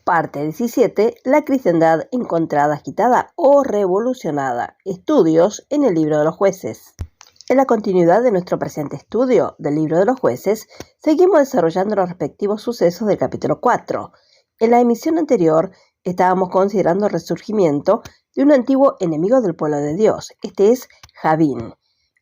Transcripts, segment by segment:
Parte 17. La cristiandad encontrada, agitada o revolucionada. Estudios en el libro de los jueces. En la continuidad de nuestro presente estudio del libro de los jueces, seguimos desarrollando los respectivos sucesos del capítulo 4. En la emisión anterior estábamos considerando el resurgimiento de un antiguo enemigo del pueblo de Dios. Este es Javín.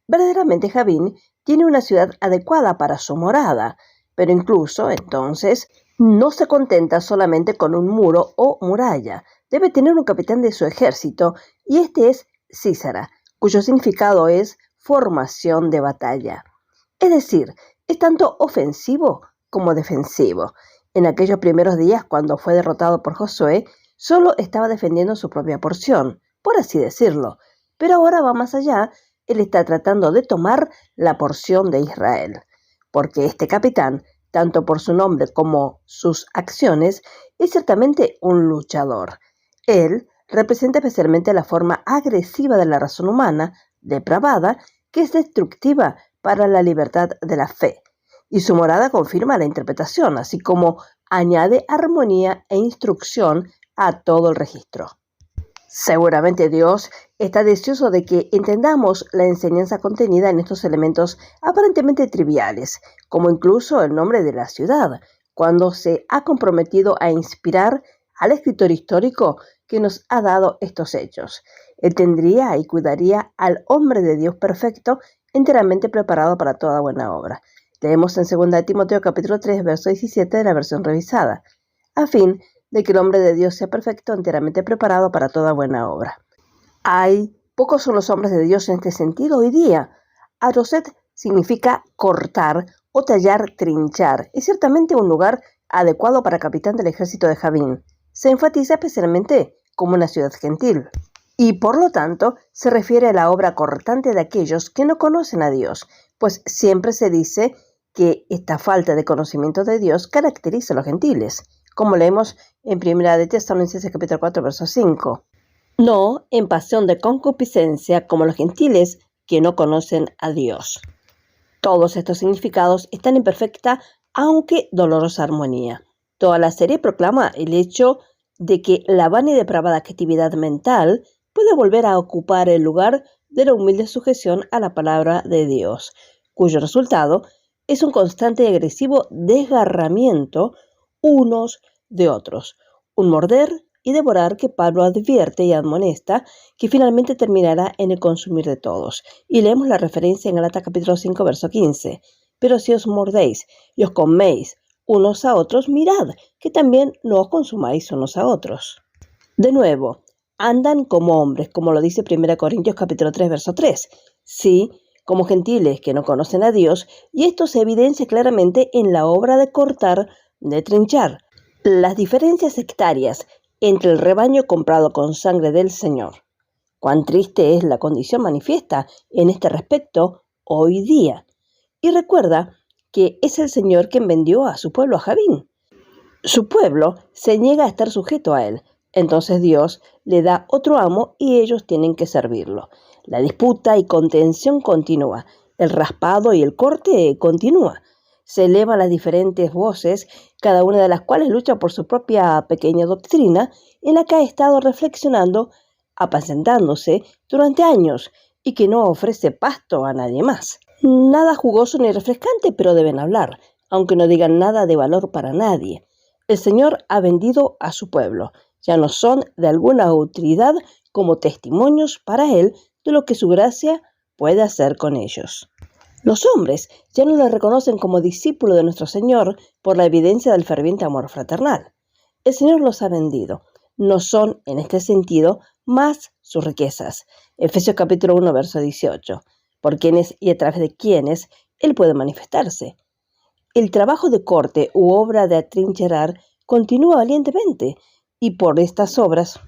Verdaderamente Javín tiene una ciudad adecuada para su morada, pero incluso entonces no se contenta solamente con un muro o muralla. Debe tener un capitán de su ejército, y este es Sísara, cuyo significado es formación de batalla. Es decir, es tanto ofensivo como defensivo. En aquellos primeros días, cuando fue derrotado por Josué, solo estaba defendiendo su propia porción, por así decirlo. Pero ahora va más allá. Él está tratando de tomar la porción de Israel, porque este capitán, tanto por su nombre como sus acciones, es ciertamente un luchador. Él representa especialmente la forma agresiva de la razón humana, depravada, que es destructiva para la libertad de la fe. Y su morada confirma la interpretación, así como añade armonía e instrucción a todo el registro. Seguramente Dios está deseoso de que entendamos la enseñanza contenida en estos elementos aparentemente triviales, como incluso el nombre de la ciudad, cuando se ha comprometido a inspirar al escritor histórico que nos ha dado estos hechos. Él tendría y cuidaría al hombre de Dios perfecto, enteramente preparado para toda buena obra. Leemos en 2 Timoteo capítulo 3, verso 17 de la versión revisada, a fin de que el hombre de Dios sea perfecto, enteramente preparado para toda buena obra. Pocos son los hombres de Dios en este sentido hoy día. Aroset significa cortar o tallar, trinchar. Es ciertamente un lugar adecuado para capitán del ejército de Javín. Se enfatiza especialmente como una ciudad gentil, y por lo tanto se refiere a la obra cortante de aquellos que no conocen a Dios, pues siempre se dice que esta falta de conocimiento de Dios caracteriza a los gentiles, como leemos en 1 de Tesalonicenses capítulo 4, verso 5. No en pasión de concupiscencia como los gentiles que no conocen a Dios. Todos estos significados están en perfecta, aunque dolorosa armonía. Toda la serie proclama el hecho de que la vana y depravada actividad mental puede volver a ocupar el lugar de la humilde sujeción a la palabra de Dios, cuyo resultado es un constante y agresivo desgarramiento unos de otros, un morder y devorar que Pablo advierte y admonesta que finalmente terminará en el consumir de todos. Y leemos la referencia en Gálatas capítulo 5, verso 15. Pero si os mordéis y os coméis unos a otros, mirad que también no os consumáis unos a otros. De nuevo, andan como hombres, como lo dice 1 Corintios capítulo 3, verso 3. Sí, como gentiles que no conocen a Dios, y esto se evidencia claramente en la obra de cortar, de trinchar. Las diferencias sectarias entre el rebaño comprado con sangre del Señor. Cuán triste es la condición manifiesta en este respecto hoy día. Y recuerda que es el Señor quien vendió a su pueblo a Javín. Su pueblo se niega a estar sujeto a él. Entonces Dios le da otro amo y ellos tienen que servirlo. La disputa y contención continúa. El raspado y el corte continúa. Se elevan las diferentes voces, cada una de las cuales lucha por su propia pequeña doctrina, en la que ha estado reflexionando, apacentándose durante años, y que no ofrece pasto a nadie más. Nada jugoso ni refrescante, pero deben hablar, aunque no digan nada de valor para nadie. El Señor ha vendido a su pueblo. Ya no son de alguna utilidad como testimonios para Él de lo que su gracia puede hacer con ellos. Los hombres ya no le reconocen como discípulo de nuestro Señor por la evidencia del ferviente amor fraternal. El Señor los ha vendido. No son, en este sentido, más sus riquezas. Efesios capítulo 1, verso 18. Por quienes y a través de quienes Él puede manifestarse. El trabajo de corte u obra de atrincherar continúa valientemente, y por estas obras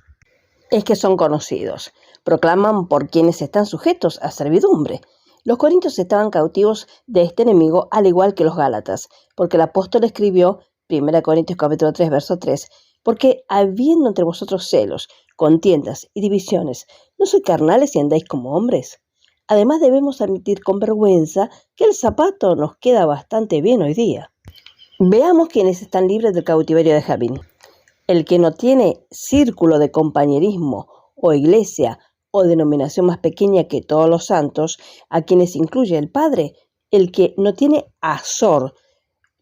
es que son conocidos. Proclaman por quienes están sujetos a servidumbre. Los corintios estaban cautivos de este enemigo al igual que los gálatas, porque el apóstol escribió 1 Corintios capítulo 3, verso 3, porque habiendo entre vosotros celos, contiendas y divisiones, ¿no sois carnales y andáis como hombres? Además debemos admitir con vergüenza que el zapato nos queda bastante bien hoy día. Veamos quiénes están libres del cautiverio de Javín. El que no tiene círculo de compañerismo o iglesia o denominación más pequeña que todos los santos, a quienes incluye el Padre, el que no tiene Azor,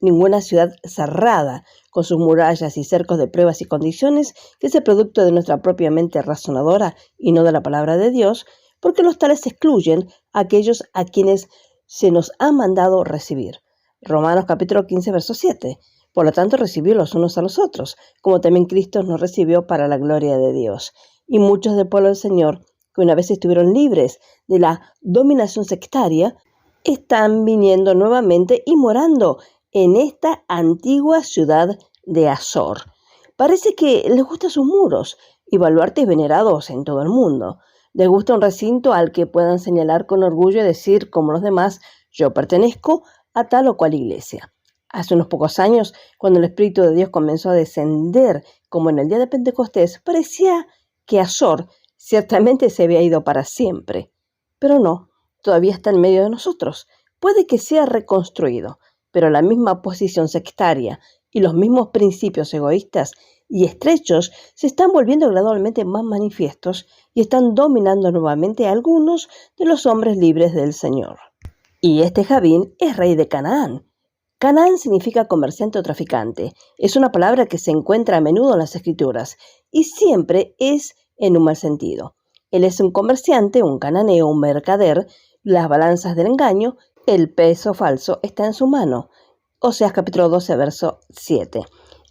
ninguna ciudad cerrada, con sus murallas y cercos de pruebas y condiciones, que es el producto de nuestra propia mente razonadora y no de la palabra de Dios, porque los tales excluyen a aquellos a quienes se nos ha mandado recibir. Romanos capítulo 15, verso 7. Por lo tanto, recibir los unos a los otros, como también Cristo nos recibió para la gloria de Dios. Y muchos del pueblo del Señor, que una vez estuvieron libres de la dominación sectaria, están viniendo nuevamente y morando en esta antigua ciudad de Azor. Parece que les gustan sus muros y baluartes venerados en todo el mundo. Les gusta un recinto al que puedan señalar con orgullo y decir, como los demás, yo pertenezco a tal o cual iglesia. Hace unos pocos años, cuando el Espíritu de Dios comenzó a descender, como en el día de Pentecostés, parecía que Azor ciertamente se había ido para siempre. Pero no, todavía está en medio de nosotros. Puede que sea reconstruido, pero la misma posición sectaria y los mismos principios egoístas y estrechos se están volviendo gradualmente más manifiestos y están dominando nuevamente a algunos de los hombres libres del Señor. Y este Javín es rey de Canaán. Canaán significa comerciante o traficante. Es una palabra que se encuentra a menudo en las Escrituras y siempre es en un mal sentido. Él es un comerciante, un cananeo, un mercader, las balanzas del engaño, el peso falso está en su mano. Oseas capítulo 12, verso 7.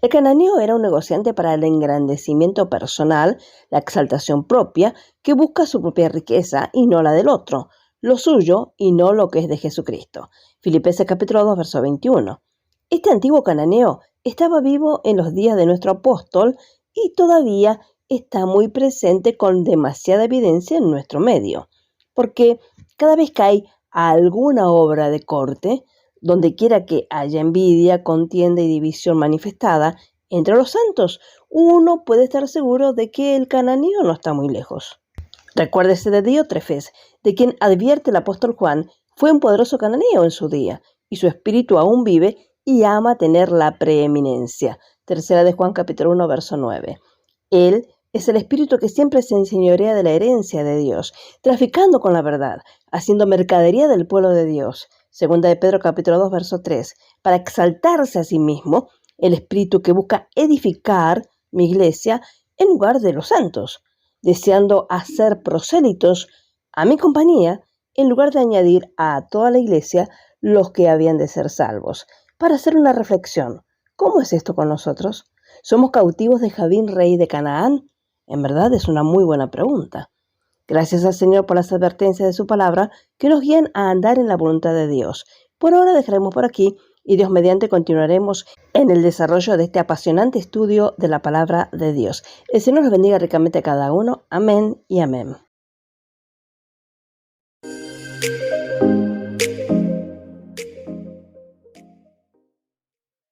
El cananeo era un negociante para el engrandecimiento personal, la exaltación propia, que busca su propia riqueza y no la del otro, lo suyo y no lo que es de Jesucristo. Filipenses capítulo 2, verso 21. Este antiguo cananeo estaba vivo en los días de nuestro apóstol y todavía está muy presente con demasiada evidencia en nuestro medio, porque cada vez que hay alguna obra de corte, donde quiera que haya envidia, contienda y división manifestada entre los santos, uno puede estar seguro de que el cananeo no está muy lejos. Recuérdese de Diótrefes, de quien advierte el apóstol Juan, fue un poderoso cananeo en su día, y su espíritu aún vive y ama tener la preeminencia. Tercera de Juan capítulo 1, verso 9. Él es el espíritu que siempre se enseñorea de la herencia de Dios, traficando con la verdad, haciendo mercadería del pueblo de Dios. Segunda de Pedro capítulo 2, verso 3. Para exaltarse a sí mismo, el espíritu que busca edificar mi iglesia en lugar de los santos, deseando hacer prosélitos a mi compañía, en lugar de añadir a toda la iglesia los que habían de ser salvos. Para hacer una reflexión, ¿cómo es esto con nosotros? ¿Somos cautivos de Javín, rey de Canaán? En verdad es una muy buena pregunta. Gracias al Señor por las advertencias de su palabra que nos guían a andar en la voluntad de Dios. Por ahora dejaremos por aquí y Dios mediante continuaremos en el desarrollo de este apasionante estudio de la palabra de Dios. El Señor los bendiga ricamente a cada uno. Amén y amén.